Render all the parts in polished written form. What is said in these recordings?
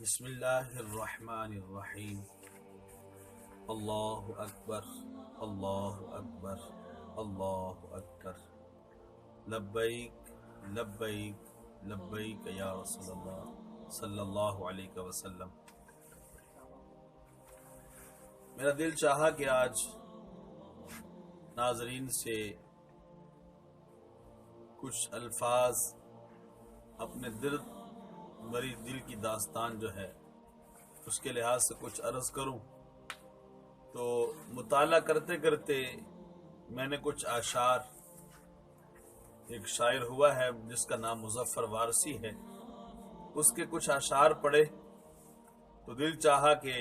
بسم اللہ الرحمن الرحیم۔ اللہ اکبر اللہ اکبر اللہ اکبر، لبیک لبیک لبیک یا رسول اللہ صلی اللہ علیہ وسلم۔ میرا دل چاہا کہ آج ناظرین سے کچھ الفاظ اپنے بری دل کی داستان جو ہے اس کے لحاظ سے کچھ عرض کروں۔ تو مطالعہ کرتے کرتے میں نے کچھ اشعار، ایک شاعر ہوا ہے جس کا نام مظفر وارثی ہے، اس کے کچھ اشعار پڑھے تو دل چاہا کہ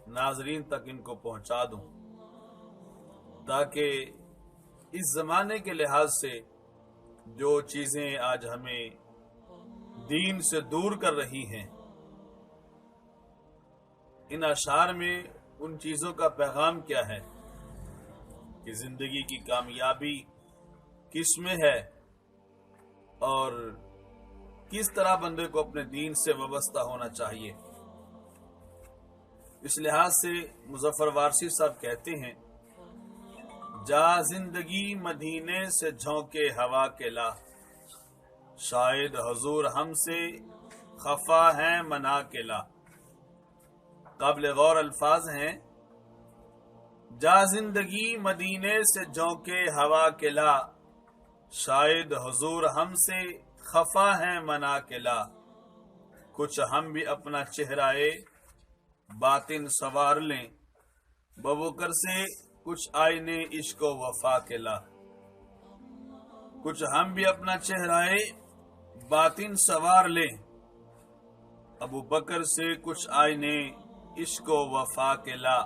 ناظرین تک ان کو پہنچا دوں، تاکہ اس زمانے کے لحاظ سے جو چیزیں آج ہمیں دین سے دور کر رہی ہیں، ان اشعار میں ان چیزوں کا پیغام کیا ہے کہ زندگی کی کامیابی کس میں ہے اور کس طرح بندے کو اپنے دین سے وابستہ ہونا چاہیے۔ اس لحاظ سے مظفر وارثی صاحب کہتے ہیں، جا زندگی مدینے سے جھونکے ہوا کے لا، شاید حضور ہم سے خفا ہیں منا کے لا۔ قابل غور الفاظ ہیں، جا زندگی مدینے سے جھونکے ہوا کے لا، شاید حضور ہم سے خفا ہیں منا کے لا۔ کچھ ہم بھی اپنا چہرہ باطن سوار لیں، ببکر سے کچھ آئینے عشق و وفا کے لا۔ کچھ ہم بھی اپنا چہرہ باطن سوار لیں، ابو بکر سے کچھ آئینے عشق و وفا کے لا۔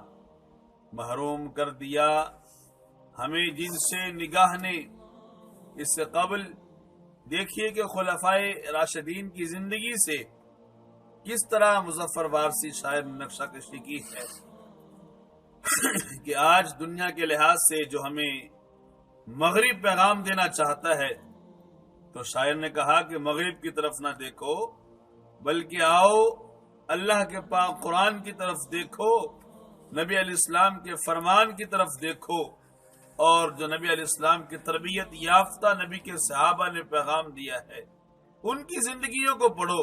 محروم کر دیا ہمیں جن سے نگاہ نے، اس سے قبل دیکھیے کہ خلفائے راشدین کی زندگی سے کس طرح مظفر وارثی شاعر نے نقشہ کشی کی ہے کہ آج دنیا کے لحاظ سے جو ہمیں مغرب پیغام دینا چاہتا ہے، تو شاعر نے کہا کہ مغرب کی طرف نہ دیکھو بلکہ آؤ اللہ کے پاک قرآن کی طرف دیکھو، نبی علیہ السلام کے فرمان کی طرف دیکھو، اور جو نبی علیہ السلام کی تربیت یافتہ نبی کے صحابہ نے پیغام دیا ہے ان کی زندگیوں کو پڑھو،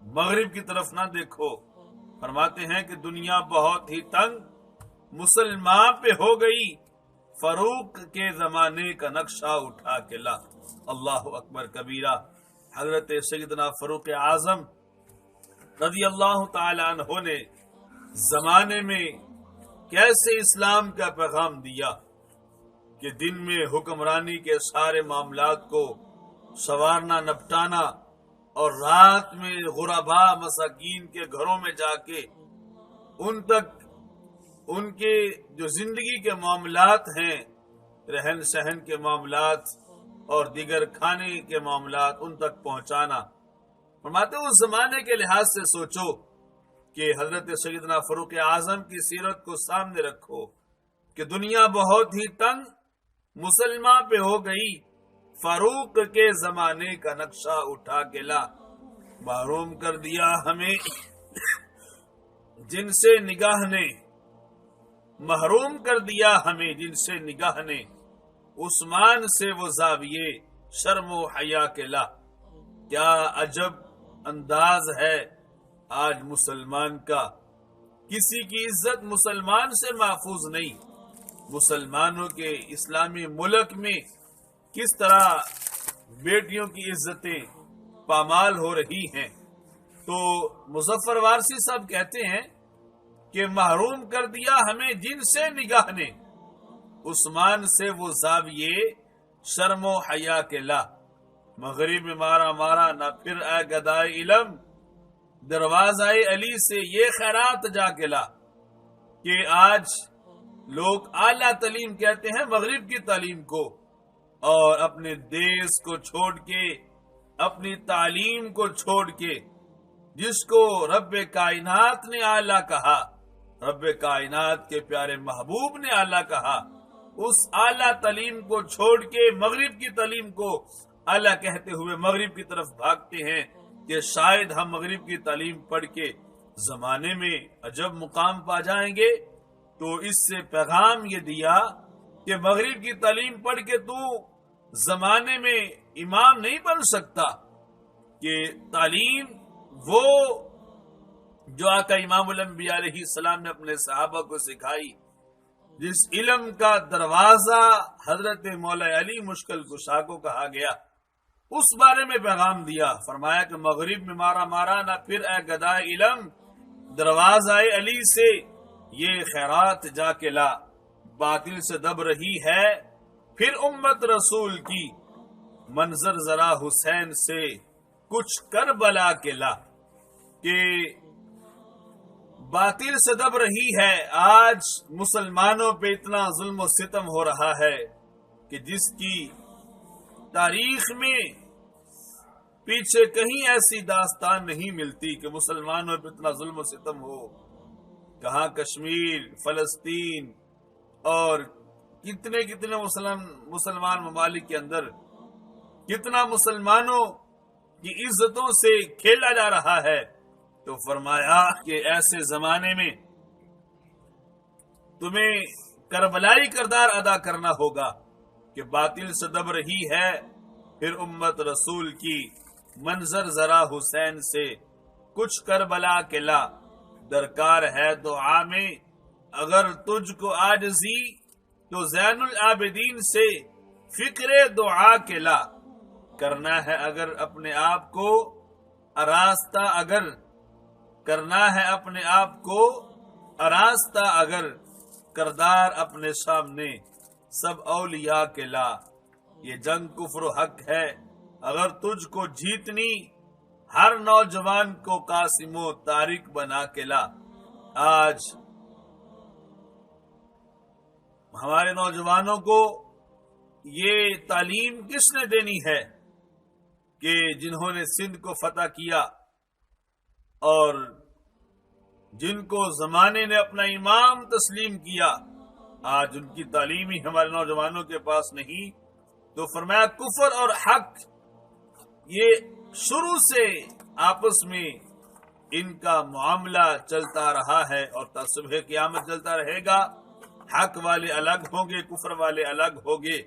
مغرب کی طرف نہ دیکھو۔ فرماتے ہیں کہ دنیا بہت ہی تنگ مسلمان پہ ہو گئی، فاروق کے زمانے کا نقشہ اٹھا کے لا۔ اللہ اکبر کبیرہ۔ حضرت سیدنا فاروق اعظم رضی اللہ تعالی عنہ نے زمانے میں کیسے اسلام کا پیغام دیا کہ دن میں حکمرانی کے سارے معاملات کو سنوارنا نپٹانا، اور رات میں غربا مساکین کے گھروں میں جا کے ان تک ان کے جو زندگی کے معاملات ہیں، رہن سہن کے معاملات اور دیگر کھانے کے معاملات، ان تک پہنچانا۔ فرماتے ہیں اس زمانے کے لحاظ سے سوچو کہ حضرت سیدنا فاروق اعظم کی سیرت کو سامنے رکھو کہ دنیا بہت ہی تنگ مسلمان پہ ہو گئی، فاروق کے زمانے کا نقشہ اٹھا کے لا۔ محروم کر دیا ہمیں جن سے نگاہ نے، محروم کر دیا ہمیں جن سے نگاہ نے، عثمان سے وہ زاویے شرم و حیا کے لا۔ کیا عجب انداز ہے آج مسلمان کا، کسی کی عزت مسلمان سے محفوظ نہیں۔ مسلمانوں کے اسلامی ملک میں کس طرح بیٹیوں کی عزتیں پامال ہو رہی ہیں۔ تو مظفر وارثی صاحب کہتے ہیں کہ محروم کر دیا ہمیں جن سے نگاہ نے، عثمان سے وہ زاویے شرم و حیا کے لا۔ مغرب میں مارا مارا نہ پھر اے گدائے علم، دروازہ علی سے یہ خیرات جا کے لا۔ کہ آج لوگ اعلیٰ تعلیم کہتے ہیں مغرب کی تعلیم کو، اور اپنے دیس کو چھوڑ کے، اپنی تعلیم کو چھوڑ کے، جس کو رب کائنات نے اعلیٰ کہا، رب کائنات کے پیارے محبوب نے اعلیٰ کہا، اس اعلیٰ تعلیم کو چھوڑ کے مغرب کی تعلیم کو اعلیٰ کہتے ہوئے مغرب کی طرف بھاگتے ہیں۔ کہ شاید ہم مغرب کی تعلیم پڑھ کے زمانے میں عجب مقام پا جائیں گے، تو اس سے پیغام یہ دیا کہ مغرب کی تعلیم پڑھ کے تو زمانے میں امام نہیں بن سکتا، کہ تعلیم وہ جو آقا امام الانبیاء علیہ السلام نے اپنے صحابہ کو سکھائی، جس علم کا دروازہ حضرت مولا علی مشکل کشا کو کہا گیا، اس بارے میں پیغام دیا۔ فرمایا کہ مغرب میں مارا مارا نہ پھر اے گدائے علم، دروازہ علی سے یہ خیرات جا کے لا، باطل سے دب رہی ہے پھر امت رسول کی، منظر ذرا حسین سے کچھ کربلا کے لا، کہ باطل سے دب رہی ہے۔ آج مسلمانوں پہ اتنا ظلم و ستم ہو رہا ہے کہ جس کی تاریخ میں پیچھے کہیں ایسی داستان نہیں ملتی کہ مسلمانوں پہ اتنا ظلم و ستم ہو۔ کہاں کشمیر، فلسطین اور کتنے کتنے مسلمان ممالک کے اندر کتنا مسلمانوں کی عزتوں سے کھیلا جا رہا ہے۔ تو فرمایا کہ ایسے زمانے میں تمہیں کربلائی کردار ادا کرنا ہوگا کہ باطل سے دب رہی ہے پھر امت رسول کی، منظر ذرا حسین سے کچھ کربلا کے لا، درکار ہے دعا میں اگر تجھ کو عاجزی تو زین العابدین سے فکر دعا کے لا، کرنا ہے اگر اپنے آپ کو آراستہ، اگر کرنا ہے اپنے آپ کو آراستہ، اگر کردار اپنے سامنے سب اولیاء کے لا، یہ جنگ کفر و حق ہے اگر تجھ کو جیتنی، ہر نوجوان کو قاسم و طارق بنا کے لا۔ آج ہمارے نوجوانوں کو یہ تعلیم کس نے دینی ہے کہ جنہوں نے سندھ کو فتح کیا اور جن کو زمانے نے اپنا امام تسلیم کیا، آج ان کی تعلیم ہی ہمارے نوجوانوں کے پاس نہیں۔ تو فرمایا کفر اور حق یہ شروع سے آپس میں ان کا معاملہ چلتا رہا ہے اور تا صبح قیامت چلتا رہے گا۔ حق والے الگ ہوں گے، کفر والے الگ ہوں گے۔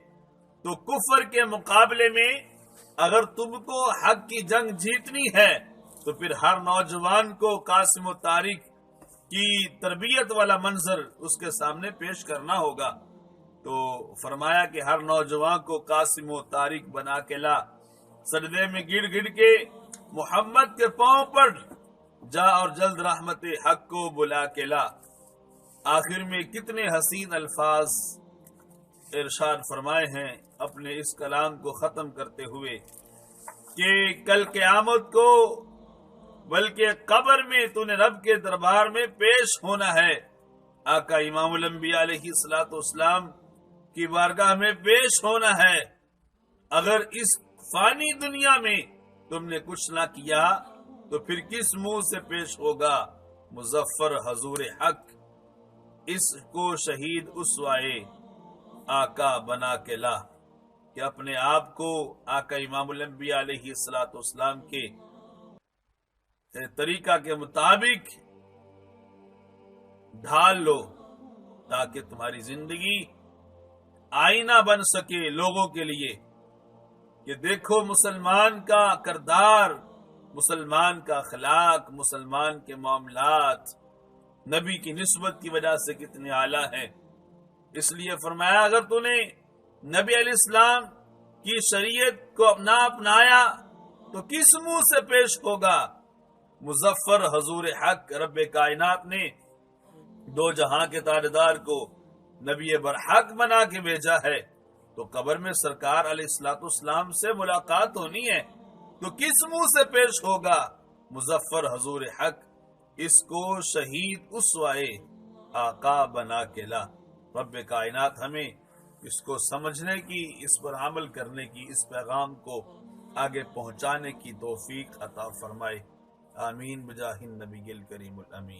تو کفر کے مقابلے میں اگر تم کو حق کی جنگ جیتنی ہے تو پھر ہر نوجوان کو قاسم و طارق کی تربیت والا منظر اس کے سامنے پیش کرنا ہوگا۔ تو فرمایا کہ ہر نوجوان کو قاسم و طارق بنا کے لا، سجدے میں گڑ گڑ کے محمد کے پاؤں پر جا اور جلد رحمت حق کو بلا کے لا۔ آخر میں کتنے حسین الفاظ ارشاد فرمائے ہیں اپنے اس کلام کو ختم کرتے ہوئے کہ کل قیامت کو بلکہ قبر میں تو نے رب کے دربار میں پیش ہونا ہے، آقا امام الانبیاء علیہ السلام کی بارگاہ میں پیش ہونا ہے۔ اگر اس فانی دنیا میں تم نے کچھ نہ کیا تو پھر کس منہ سے پیش ہوگا مظفر حضور حق، اس کو شہید اسوائے آقا بنا کے لا، کہ اپنے آپ کو آقا امام الانبیاء علیہ السلام کے طریقہ کے مطابق ڈھال لو تاکہ تمہاری زندگی آئینہ بن سکے لوگوں کے لیے کہ دیکھو مسلمان کا کردار، مسلمان کا اخلاق، مسلمان کے معاملات نبی کی نسبت کی وجہ سے کتنے اعلیٰ ہیں۔ اس لیے فرمایا اگر تو نے نبی علیہ السلام کی شریعت کو نہ اپنایا تو کس منہ سے پیش ہوگا مظفر حضور حق۔ رب کائنات نے دو جہاں کے تاجدار کو نبی برحق بنا کے بھیجا ہے، تو قبر میں سرکار علیہ السلام سے ملاقات ہونی ہے، تو کس منہ سے پیش ہوگا مظفر حضور حق، اس کو شہید اسوائے آقا بنا کے لا۔ رب کائنات ہمیں اس کو سمجھنے کی، اس پر عمل کرنے کی، اس پیغام کو آگے پہنچانے کی توفیق عطا فرمائے۔ آمین بجاہ النبی الکریم الامین۔